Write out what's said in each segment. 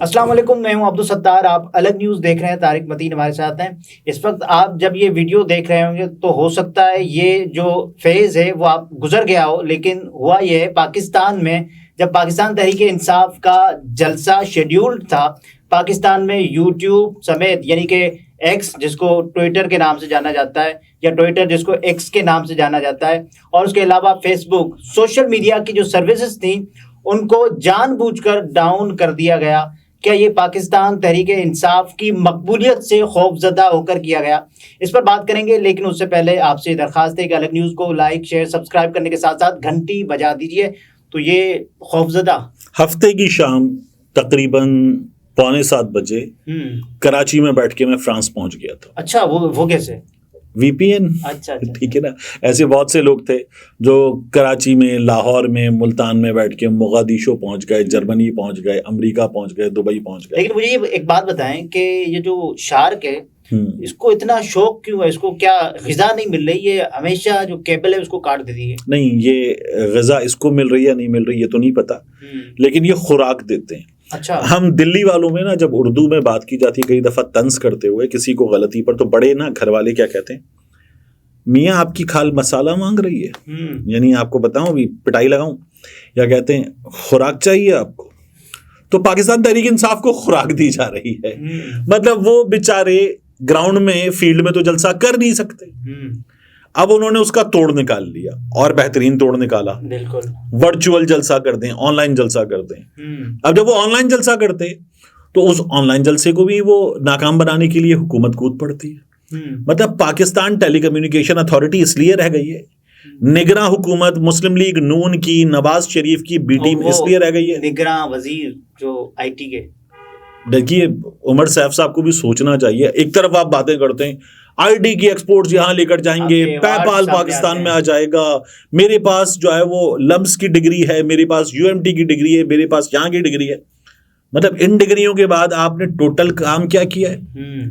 السلام علیکم، میں ہوں عبدالستار. آپ الگ نیوز دیکھ رہے ہیں. طارق متین ہمارے ساتھ ہیں. اس وقت آپ جب یہ ویڈیو دیکھ رہے ہوں گے تو ہو سکتا ہے یہ جو فیز ہے وہ آپ گزر گیا ہو، لیکن ہوا یہ ہے پاکستان میں جب پاکستان تحریک انصاف کا جلسہ شیڈیولڈ تھا، پاکستان میں یوٹیوب سمیت یعنی کہ ایکس جس کو ٹویٹر کے نام سے جانا جاتا ہے یا ٹویٹر جس کو ایکس کے نام سے جانا جاتا ہے، اور اس کے علاوہ فیس بک، سوشل میڈیا کی جو سروسز تھیں ان کو جان بوجھ کر ڈاؤن کر دیا گیا. کیا یہ پاکستان تحریک انصاف کی مقبولیت سے خوف زدہ ہو کر کیا گیا؟ اس پر بات کریں گے، لیکن اس سے پہلے آپ سے درخواست ہے کہ الگ نیوز کو لائک شیئر سبسکرائب کرنے کے ساتھ ساتھ گھنٹی بجا دیجئے. تو یہ خوف زدہ ہفتے کی شام تقریباً 6:45 بجے کراچی میں بیٹھ کے میں فرانس پہنچ گیا تھا. اچھا، وہ کیسے؟ وی پی این. اچھا ٹھیک ہے نا. ایسے بہت سے لوگ تھے جو کراچی میں، لاہور میں، ملتان میں بیٹھ کے مغادیشو پہنچ گئے، جرمنی پہنچ گئے، امریکہ پہنچ گئے، دبئی پہنچ گئے. لیکن مجھے ایک بات بتائیں کہ یہ جو شارک ہے اس کو اتنا شوق کیوں ہے؟ اس کو کیا غذا نہیں مل رہی؟ یہ ہمیشہ جو کیبل ہے اس کو کاٹ دیتی ہے. نہیں، یہ غذا اس کو مل رہی ہے نہیں مل رہی یہ تو نہیں پتا، لیکن یہ خوراک دیتے ہیں. اچھا. ہم دلی والوں میں نا جب اردو میں بات کی جاتی ہے کئی دفعہ طنز کرتے ہوئے کسی کو غلطی پر، تو بڑے نا گھر والے کیا کہتے ہیں، میاں آپ کی کھال مسالہ مانگ رہی ہے، یعنی آپ کو بتاؤں ابھی پٹائی لگاؤں، یا کہتے ہیں خوراک چاہیے آپ کو. تو پاکستان تحریک انصاف کو خوراک دی جا رہی ہے. مطلب وہ بیچارے گراؤنڈ میں، فیلڈ میں تو جلسہ کر نہیں سکتے. اب انہوں نے اس کا توڑ نکال لیا، اور بہترین توڑ نکالا. بالکل ورچوئل جلسہ کر دیں، آن لائن جلسہ کر دیں. اب جب وہ آن لائن جلسہ کرتے تو اس آن لائن جلسے کو بھی وہ ناکام بنانے کے لیے حکومت کود پڑتی ہے. مطلب پاکستان ٹیلی کمیونیکیشن اتھارٹی اس لیے رہ گئی ہے، نگراں حکومت مسلم لیگ نون کی، نواز شریف کی بی ٹیم اس لیے رہ گئی ہے. نگراں وزیر جو آئی ٹی کے، دیکھیے عمر سیف صاحب کو بھی سوچنا چاہیے. ایک طرف آپ باتیں کرتے ہیں آئی ٹی کی ایکسپورٹس یہاں لے کر جائیں گے، پے پال پاکستان میں آ جائے گا، میرے پاس جو ہے وہ لمس کی ڈگری ہے، میرے پاس یو ایم ٹی کی ڈگری ہے، میرے پاس یہاں کی ڈگری ہے. مطلب ان ڈگریوں کے بعد آپ نے ٹوٹل کام کیا کیا ہے؟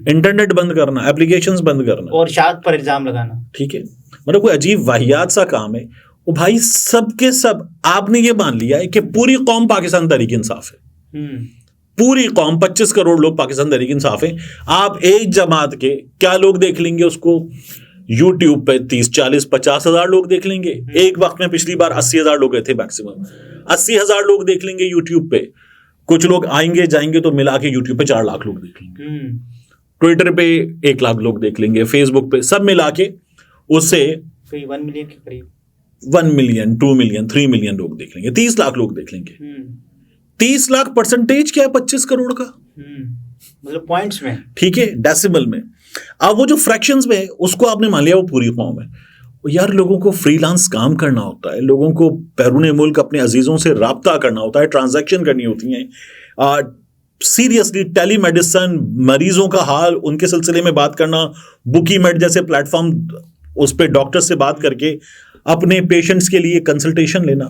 انٹرنیٹ بند کرنا، اپلیکیشنز بند کرنا اور شاعت پر الزام لگانا. ٹھیک ہے، مطلب کوئی عجیب واہیات سا کام ہے. وہ بھائی سب کے سب آپ نے یہ مان لیا ہے کہ پوری قوم پاکستان تحریک انصاف ہے. پوری قوم 25 کروڑ لوگ پاکستان تحریک انصاف ہیں. آپ ایک جماعت کے کیا لوگ دیکھ لیں گے اس کو؟ یوٹیوب پہ 30 40 50 ہزار لوگ دیکھ لیں گے. ایک وقت میں پچھلی بار 80 ہزار لوگ گئے تھے میکسیمم. 80 ہزار لوگ دیکھ لیں گے یوٹیوب پہ. کچھ لوگ آئیں گے جائیں گے تو ملا کے یوٹیوب پہ 4 لاکھ لوگ دیکھ لیں گے. ٹویٹر پہ 1 لاکھ لوگ دیکھ لیں گے. فیس بک پہ سب ملا کے اس سے 1 ملین کے قریب، 1 ملین 2 ملین 3 ملین لوگ دیکھ لیں گے. 30 لاکھ لوگ دیکھ لیں گے. 30 لاکھ پرسنٹیج کیا ہے 25 کروڑ کا؟ مطلب پوائنٹس میں، ٹھیک ہے، ڈیسیمل میں. اب وہ جو فریکشنز میں اس کو آپ نے مان لیا وہ پوری قوم ہے. یار لوگوں کو فری لانس کام کرنا ہوتا ہے، لوگوں کو بیرون ملک اپنے عزیزوں سے رابطہ کرنا ہوتا ہے، ٹرانزیکشن کرنی ہوتی ہیں. سیریسلی ٹیلی میڈیسن، مریضوں کا حال ان کے سلسلے میں بات کرنا، بکی میڈ جیسے پلیٹ فارم اس پہ ڈاکٹر سے بات کر کے اپنے پیشنٹس کے لیے کنسلٹیشن لینا،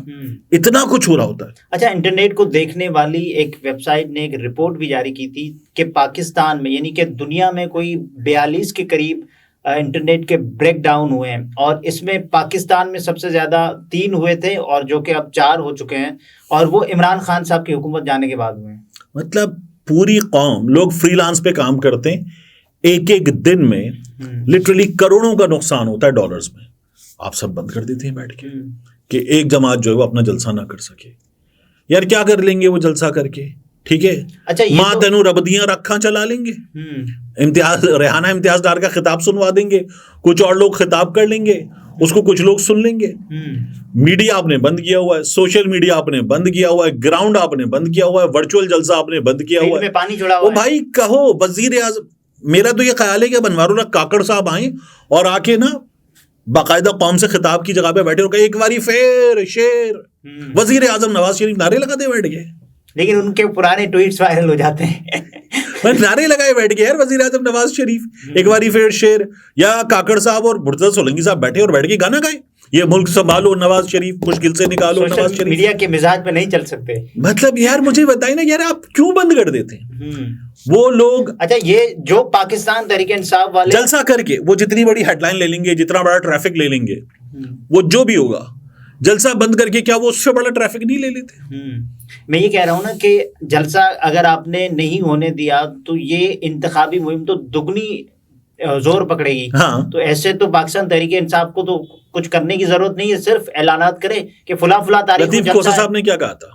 اتنا کچھ ہو رہا ہوتا ہے. اچھا، انٹرنیٹ کو دیکھنے والی ایک ویب سائٹ نے ایک رپورٹ بھی جاری کی تھی کہ پاکستان میں یعنی کہ دنیا میں کوئی 42 کے قریب انٹرنیٹ کے بریک ڈاؤن ہوئے ہیں، اور اس میں پاکستان میں سب سے زیادہ 3 ہوئے تھے، اور جو کہ اب 4 ہو چکے ہیں، اور وہ عمران خان صاحب کی حکومت جانے کے بعد ہوئے ہیں. مطلب پوری قوم لوگ فری لانس پہ کام کرتے ہیں، ایک ایک دن میں لٹرلی کروڑوں کا نقصان ہوتا ہے ڈالرز میں. آپ سب بند کر دیتے ہیں بیٹھ کے کہ ایک جماعت جو ہے وہ اپنا جلسہ نہ کر سکے. یار کیا کر لیں گے وہ جلسہ کر کے؟ ٹھیک ہے، اچھا ماں تینوں ربدیاں رکھاں چلا لیں گے، ریحانہ امتیاز ڈار کا خطاب سنوا دیں گے، کچھ اور لوگ خطاب کر لیں گے، اس کو کچھ لوگ سن لیں گے. میڈیا آپ نے بند کیا ہوا ہے، سوشل میڈیا آپ نے بند کیا ہوا ہے، گراؤنڈ آپ نے بند کیا ہوا ہے، ورچوئل جلسہ آپ نے بند کیا ہوا ہے، پانی چھوڑا ہوا ہے. بھائی کہو وزیر اعظم، میرا تو یہ خیال ہے کہ بنوار اللہ کاکڑ صاحب آئیں اور آ کے نا باقاعدہ قوم سے خطاب کی جگہ پہ بیٹھے اور کہے ایک باری فیر شیر. وزیر اعظم نواز شریف نعرے لگاتے بیٹھ گئے، لیکن ان کے پرانے ٹویٹس وائرل ہو جاتے ہیں. نعرے لگائے بیٹھ گئے یار وزیر اعظم نواز شریف، ایک باری فیر شیر. یا کاکڑ صاحب اور مرتضی سولنگی صاحب بیٹھے اور بیٹھ کے گانا گائے، یہ ملک سنبھالو نواز شریف، مشکل سے نکالو نواز شریف. میڈیا کے مزاج پہ نہیں چل سکتے. مطلب یار مجھے بتائیں نا یار آپ کیوں بند کر دیتے ہیں وہ لوگ؟ اچھا، یہ جو پاکستان تحریک انصاف والے جلسہ کر کے وہ جتنی بڑی ہیڈ لائن لے لیں گے، جتنا بڑا ٹریفک لے لیں گے، وہ جو بھی ہوگا جلسہ بند کر کے کیا وہ اس سے بڑا ٹریفک نہیں لے لیتے؟ میں یہ کہہ رہا ہوں نا کہ جلسہ اگر آپ نے نہیں ہونے دیا تو یہ انتخابی مہم تو دگنی زور پکڑے گی. ہاں تو ایسے تو پاکستان تحریک انصاف کو تو کچھ کرنے کی ضرورت نہیں ہے, صرف اعلانات کرے کہ فلاں فلاں تاریخ کو لطیف جلسہ کوسا ہے. صاحب نے کیا کہا تھا,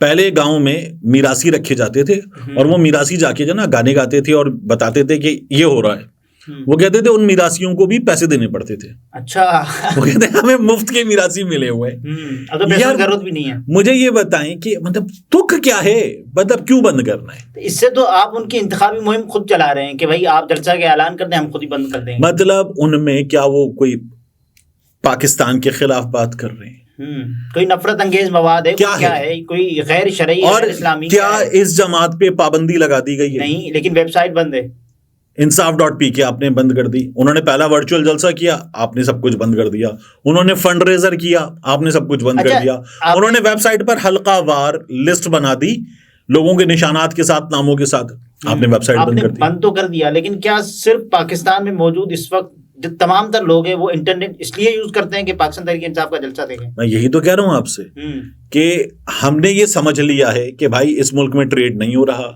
پہلے گاؤں میں میراثی رکھے جاتے تھے اور وہ میراثی جا کے جو نا گانے گاتے تھے اور بتاتے تھے کہ یہ ہو رہا ہے. وہ کہتے تھے ان میراثیوں کو بھی پیسے دینے پڑتے تھے. اچھا, وہ کہتے ہیں ہمیں مفت کے میراثی ملے ہوئے ہیں. اب تو پیسے کی ضرورت بھی نہیں ہے. مجھے یہ بتائیں کہ مطلب دکھ کیا ہے, مطلب کیوں بند کرنا ہے؟ اس سے تو آپ ان کی انتخابی مہم خود چلا رہے ہیں کہ بھائی آپ جلسہ کے اعلان کر دیں, ہم خود ہی بند کر دیں گے. مطلب ان میں کیا وہ کوئی پاکستان کے خلاف بات کر رہے ہیں؟ کوئی نفرت انگیز مواد ہے, کیا ہے, کوئی غیر شرعی اور غیر اسلامی, کیا اس جماعت پہ پابندی لگا دی گئی ہے؟ نہیں, لیکن ویب سائٹ بند ہے. انصاف.pk آپ نے بند کر دی. انہوں نے پہلا ورچوئل جلسہ کیا, آپ نے سب کچھ بند کر دیا. انہوں نے فنڈ ریزر کیا, آپ نے سب کچھ بند کر دیا. انہوں نے ویب سائٹ پر حلقہ وار لسٹ بنا دی لوگوں کے نشانات کے ساتھ, ناموں کے ساتھ. آپ نے ویب سائٹ بند کر دی. بند تو کر دیا, لیکن کیا صرف پاکستان میں موجود اس وقت جو تمام تر لوگ ہیں وہ انٹرنیٹ اس لیے یوز کرتے ہیں کہ پاکستان تحریک انصاف کا جلسہ دیکھیں؟ میں یہی تو کہہ رہا ہوں آپ سے کہ ہم نے یہ سمجھ لیا ہے کہ بھائی اس ملک میں ٹریڈ نہیں ہو رہا,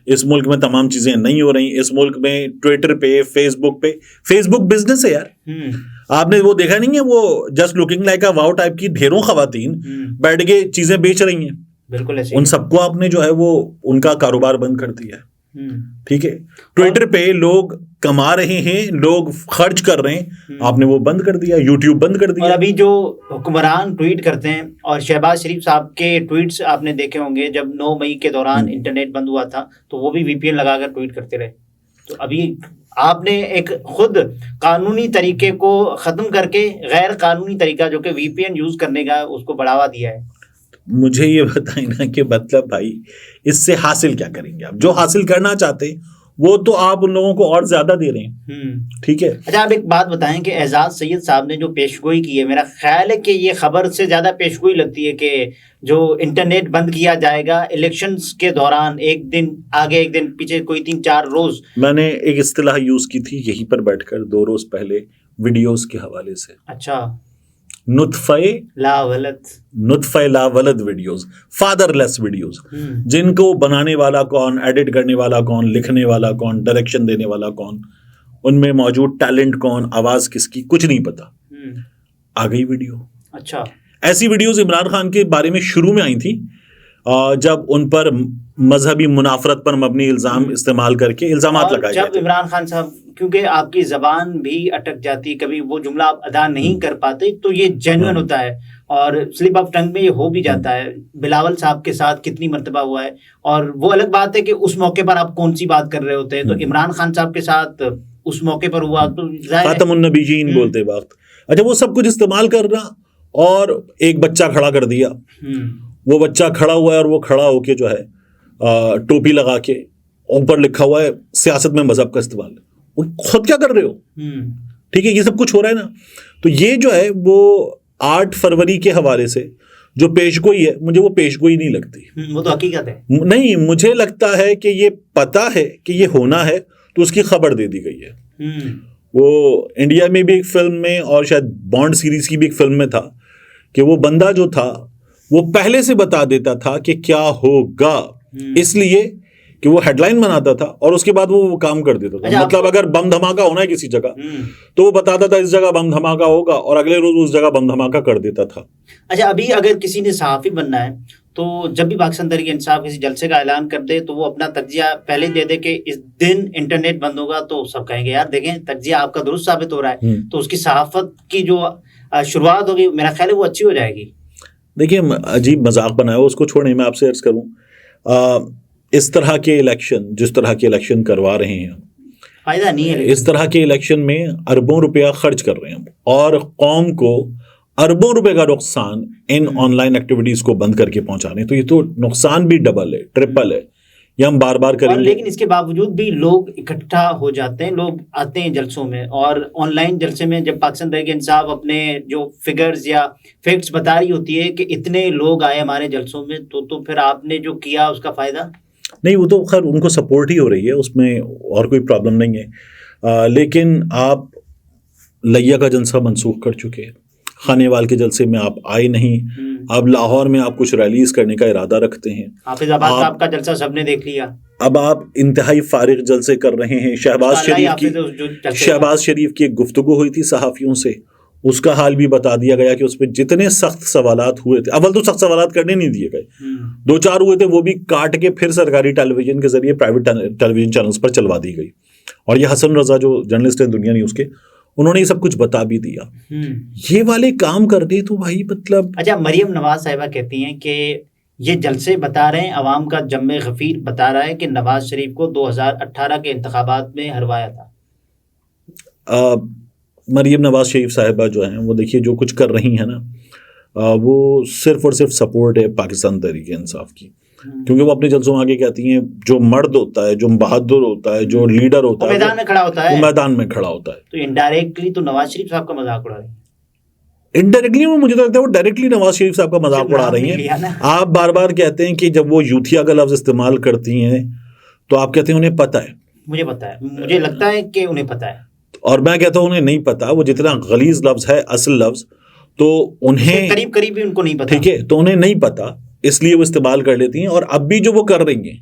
اس ملک میں تمام چیزیں نہیں ہو رہی. اس ملک میں ٹویٹر پہ, فیس بک بزنس ہے یار. آپ نے وہ دیکھا نہیں ہے, وہ just looking like a wow type کی ڈھیروں خواتین بیٹھ کے چیزیں بیچ رہی ہیں. بالکل ایسے ان سب کو آپ نے جو ہے وہ ان کا کاروبار بند کر دیا ہے. ٹھیک ہے, ٹویٹر پہ لوگ کما رہے ہیں, لوگ خرچ کر رہے ہیں, آپ نے وہ بند کر دیا. یوٹیوب بند کر دیا. اور ابھی جو حکمران ٹویٹ کرتے ہیں, اور شہباز شریف صاحب کے ٹویٹس آپ نے دیکھے ہوں گے, جب 9 مئی کے دوران انٹرنیٹ بند ہوا تھا تو وہ بھی وی پی این لگا کر ٹویٹ کرتے رہے. تو ابھی آپ نے ایک خود قانونی طریقے کو ختم کر کے غیر قانونی طریقہ جو کہ وی پی این یوز کرنے کا اس کو بڑھاوا دیا ہے. مجھے یہ بتائیں نا کہ مطلب بھائی اس سے حاصل کیا کریں گے آپ؟ جو حاصل کرنا چاہتے ہیں وہ تو آپ ان لوگوں کو اور زیادہ دے رہے ہیں. ٹھیک ہے. اچھا, آپ ایک بات بتائیں کہ اعزاز سید صاحب نے جو پیشگوئی کی ہے, میرا خیال ہے کہ یہ خبر سے زیادہ پیشگوئی لگتی ہے کہ جو انٹرنیٹ بند کیا جائے گا الیکشنز کے دوران, ایک دن آگے ایک دن پیچھے, کوئی 3-4 روز. میں نے ایک اصطلاح یوز کی تھی یہیں پر بیٹھ کر 2 روز پہلے ویڈیوز کے حوالے سے. اچھا, نطفہ لا ولد ویڈیوز, فادر لیس ویڈیوز, جن کو بنانے والا کون, ایڈٹ کرنے والا کون, لکھنے والا کون, ڈائریکشن دینے والا کون, ان میں موجود ٹیلنٹ کون, آواز کس کی, کچھ نہیں پتا. آ گئی ویڈیو. اچھا, ایسی ویڈیوز عمران خان کے بارے میں شروع میں آئی تھیں جب ان پر مذہبی منافرت پر مبنی الزام استعمال کر کے الزامات لگائے گئے تھے. جب عمران خان صاحب, کیونکہ آپ کی زبان بھی اٹک جاتی, کبھی وہ جملہ آپ ادا نہیں کر پاتے, تو یہ جینوئن ہوتا ہے اور سلپ آف ٹنگ میں یہ ہو بھی جاتا ہے. بلاول صاحب کے ساتھ کتنی مرتبہ ہوا ہے, اور وہ الگ بات ہے کہ اس موقع پر آپ کون سی بات کر رہے ہوتے ہیں. تو عمران خان صاحب کے ساتھ اس موقع پر ہوا تو خاتم النبیین بولتے وقت. اچھا, وہ سب کچھ استعمال کرنا اور ایک بچہ کھڑا کر دیا. وہ بچہ کھڑا ہوا ہے اور وہ کھڑا ہو کے جو ہے ٹوپی لگا کے اوپر لکھا ہوا ہے سیاست میں مذہب کا استعمال. خود کیا کر رہے ہو؟ ٹھیک ہے, یہ سب کچھ ہو رہا ہے نا. تو یہ جو ہے وہ 8 فروری کے حوالے سے جو پیشگوئی ہے, مجھے وہ پیشگوئی نہیں لگتی. وہ تو حقیقت ہے. نہیں, مجھے لگتا ہے کہ یہ پتا ہے کہ یہ ہونا ہے تو اس کی خبر دے دی گئی ہے. وہ انڈیا میں بھی ایک فلم میں اور شاید بانڈ سیریز کی بھی ایک فلم میں تھا کہ وہ بندہ جو تھا وہ پہلے سے بتا دیتا تھا کہ کیا ہوگا, اس لیے کہ وہ ہیڈ لائن بناتا تھا اور اس کے بعد وہ کام کر دیتا تھا. مطلب اگر بم دھماکہ ہونا ہے کسی جگہ تو وہ بتاتا تھا اس جگہ بم دھماکہ ہوگا اور اگلے روز اس جگہ بم دھماکہ کر دیتا تھا. اچھا, ابھی اگر کسی نے صحافی بننا ہے تو جب بھی پاکستان تحریک انصاف کسی جلسے کا اعلان کر دے تو وہ اپنا تجزیہ پہلے دے دے کہ اس دن انٹرنیٹ بند ہوگا, تو سب کہیں گے یار دیکھیں تجزیہ آپ کا درست ثابت ہو رہا ہے, تو اس کی صحافت کی جو شروعات ہوگی میرا خیال ہے وہ اچھی ہو جائے گی. دیکھیے, عجیب مذاق بنایا, اس کو چھوڑیں. میں آپ سے عرض کروں, اس طرح کے الیکشن, جس طرح کے الیکشن کروا رہے ہیں, فائدہ نہیں ہے. اس طرح کے الیکشن میں اربوں روپیہ خرچ کر رہے ہیں اور قوم کو اربوں روپے کا نقصان ان آن لائن ایکٹیویٹیز کو بند کر کے پہنچا رہے ہیں. تو یہ تو نقصان بھی ڈبل ہے, ٹرپل ہے. یہ ہم بار بار کریں گے. لیکن اس کے باوجود بھی لوگ اکٹھا ہو جاتے ہیں, لوگ آتے ہیں جلسوں میں, اور آن لائن جلسے میں جب پاکستان تحریک انصاف اپنے جو فگرز یا فیکٹس بتا رہی ہوتی ہے کہ اتنے لوگ آئے ہمارے جلسوں میں, تو پھر آپ نے جو کیا اس کا فائدہ نہیں. وہ تو خیر ان کو سپورٹ ہی ہو رہی ہے, اس میں اور کوئی پرابلم نہیں ہے. لیکن آپ لیا کا جلسہ منسوخ کر چکے, خانے وال کے جلسے میں آپ آئے نہیں، اب لاہور میں آپ کچھ ریلیز کرنے کا ارادہ رکھتے ہیں، حافظ آباد صاحب کا جلسہ سب نے دیکھ لیا، اب آپ انتہائی فارغ جلسے کر رہے ہیں. شہباز شریف کی ایک گفتگو ہوئی تھی صحافیوں سے، اس کا حال بھی بتا دیا گیا کہ اس پہ جتنے سخت سوالات ہوئے تھے، اول تو سخت سوالات کرنے نہیں دیے گئے، 2-4 ہوئے تھے وہ بھی کاٹ کے پھر سرکاری ٹیلی ویژن کے ذریعے پرائیویٹ ٹیلی ویژن چینلز پر چلوا دی گئی. اور یہ حسن رضا جو جرنلسٹ ہیں دنیا نیوز کے، انہوں نے یہ سب کچھ بتا بھی دیا. یہ والے کام کرتے تو بھائی مطلب. اچھا، مریم نواز صاحبہ کہتی ہیں کہ یہ جلسے بتا رہے ہیں، عوام کا جم غفیر بتا رہا ہے کہ نواز شریف کو 2018 کے انتخابات میں ہروایا تھا. مریم نواز شریف صاحبہ جو ہیں وہ دیکھیے جو کچھ کر رہی ہیں نا، وہ صرف اور صرف سپورٹ ہے پاکستان تحریک انصاف کی، کیونکہ وہ اپنے جلسوں میں آگے کہتی ہیں جو مرد ہوتا ہے، جو بہادر ہوتا ہے، جو لیڈر ہوتا ہے، میدان میں کھڑا ہوتا ہے، وہ میدان میں کھڑا ہوتا ہے. تو انڈائریکٹلی تو نواز شریف صاحب کا مذاق اڑا رہی ہیں. انڈائریکٹلی مجھے تو لگتا ہے وہ ڈائریکٹلی نواز شریف صاحب کا مذاق اڑا رہی ہیں. آپ بار بار کہتے ہیں کہ جب وہ یوتھیا کا لفظ استعمال کرتی ہیں تو آپ کہتے ہیں انہیں پتہ ہے. مجھے پتہ ہے، مجھے لگتا ہے کہ انہیں پتہ ہے، اور میں کہتا ہوں انہیں نہیں پتا. وہ جتنا غلیظ لفظ ہے اصل لفظ تو انہیں قریب بھی ان کو نہیں پتا، ٹھیک ہے، تو انہیں نہیں پتا اس لیے وہ استعمال کر لیتی ہیں. اور اب بھی جو وہ کر رہی ہیں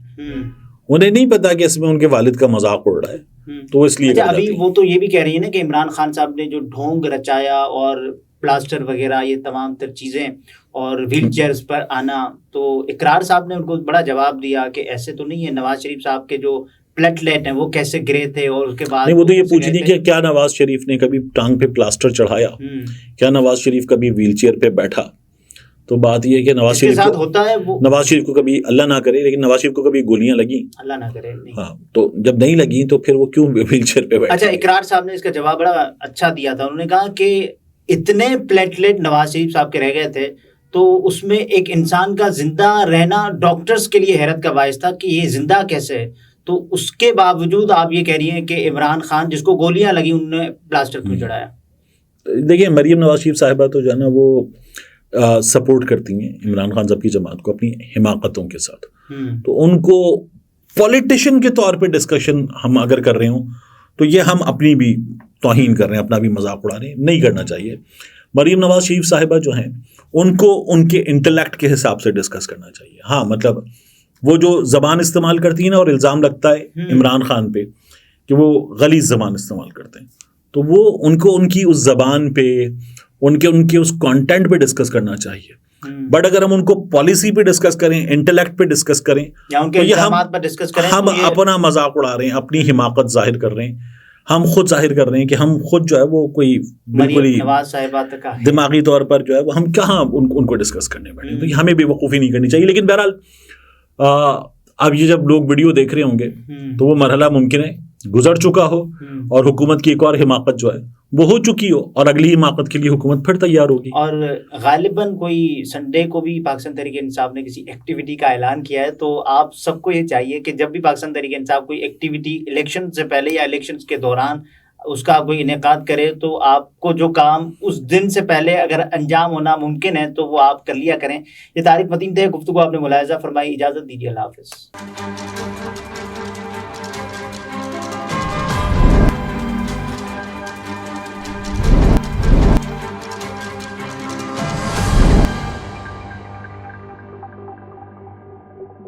انہیں نہیں پتا کہ اس میں ان کے والد کا مذاق اڑ رہا ہے، تو اس لیے ابھی وہ تو یہ بھی کہہ رہی ہے نا کہ عمران خان صاحب نے جو ڈھونگ رچایا اور پلاسٹر وغیرہ یہ تمام تر چیزیں اور ویل چیئرز پر آنا، تو اقرار صاحب نے ان کو بڑا جواب دیا کہ ایسے تو نہیں ہے. نواز شریف صاحب کے جو پلیٹلیٹ ہیں وہ کیسے گرے تھے، اور اس کے بعد وہ تو یہ پوچھنی کہ کیا نواز شریف نے کبھی ٹانگ پہ پلاسٹر چڑھایا، کیا نواز شریف کبھی ویل چیئر پہ بیٹھا. تو بات یہ ہے کہ نواز شریف کو کبھی اللہ نہ کرے، لیکن نواز شریف کو کبھی گولیاں لگی، اللہ نہ کرے، ہاں، تو جب نہیں لگی تو پھر وہ کیوں ویل چیئر پہ بیٹھے. اچھا، اقرار صاحب نے اس کا جواب بڑا اچھا دیا تھا. انہوں نے کہا کہ اتنے پلیٹلیٹ نواز شریف صاحب کے رہ گئے تھے تو اس میں ایک انسان کا زندہ رہنا ڈاکٹرز کے لیے حیرت کا باعث تھا کہ یہ زندہ کیسے ہے. تو اس کے باوجود آپ یہ کہہ رہی ہیں کہ عمران خان جس کو گولیاں لگی انہوں نے پلاسٹر کیوں چڑھایا. دیکھیں مریم نواز شریف صاحبہ تو جو ہے نا وہ سپورٹ کرتی ہیں عمران خان صاحب کی جماعت کو اپنی حماقتوں کے ساتھ. تو ان کو پولیٹیشین کے طور پہ ڈسکشن ہم اگر کر رہے ہوں تو یہ ہم اپنی بھی توہین کر رہے ہیں، اپنا بھی مذاق اڑا رہے ہیں، نہیں کرنا چاہیے. مریم نواز شریف صاحبہ جو ہیں ان کو ان کے انٹلیکٹ کے حساب سے ڈسکس کرنا چاہیے. ہاں مطلب وہ جو زبان استعمال کرتی ہیں نا، اور الزام لگتا ہے عمران خان پہ کہ وہ غلیظ زبان استعمال کرتے ہیں، تو وہ ان کو ان کی اس زبان پہ ان کے اس کانٹینٹ پہ ڈسکس کرنا چاہیے. بٹ اگر ہم ان کو پالیسی پہ ڈسکس کریں، انٹلیکٹ پہ ڈسکس کریں، تو یہ ہم اپنا مذاق اڑا رہے ہیں، اپنی حماقت ظاہر کر رہے ہیں. ہم خود ظاہر کر رہے ہیں کہ ہم خود جو ہے وہ کوئی بالکل ہی دماغی طور پر جو ہے وہ ہم کہاں ان کو ڈسکس کرنے بیٹھے. تو ہمیں بے وقوفی نہیں کرنی چاہیے. لیکن بہرحال اب یہ جب لوگ ویڈیو دیکھ رہے ہوں گے تو وہ مرحلہ ممکن ہے گزر چکا ہو اور حکومت کی ایک اور حماقت جو ہے وہ ہو چکی ہو، اور اگلی حماقت کے لیے حکومت پھر تیار ہوگی. اور غالباً کوئی سنڈے کو بھی پاکستان تحریک انصاف نے کسی ایکٹیویٹی کا اعلان کیا ہے. تو آپ سب کو یہ چاہیے کہ جب بھی پاکستان تحریک انصاف کوئی ایکٹیویٹی الیکشن سے پہلے یا الیکشن کے دوران اس کا کوئی انعقاد کرے تو آپ کو جو کام اس دن سے پہلے اگر انجام ہونا ممکن ہے تو وہ آپ کر لیا کریں. یہ طارق متین تھے، گفتگو آپ نے ملاحظہ فرمائی. اجازت دیجیے، اللہ حافظ.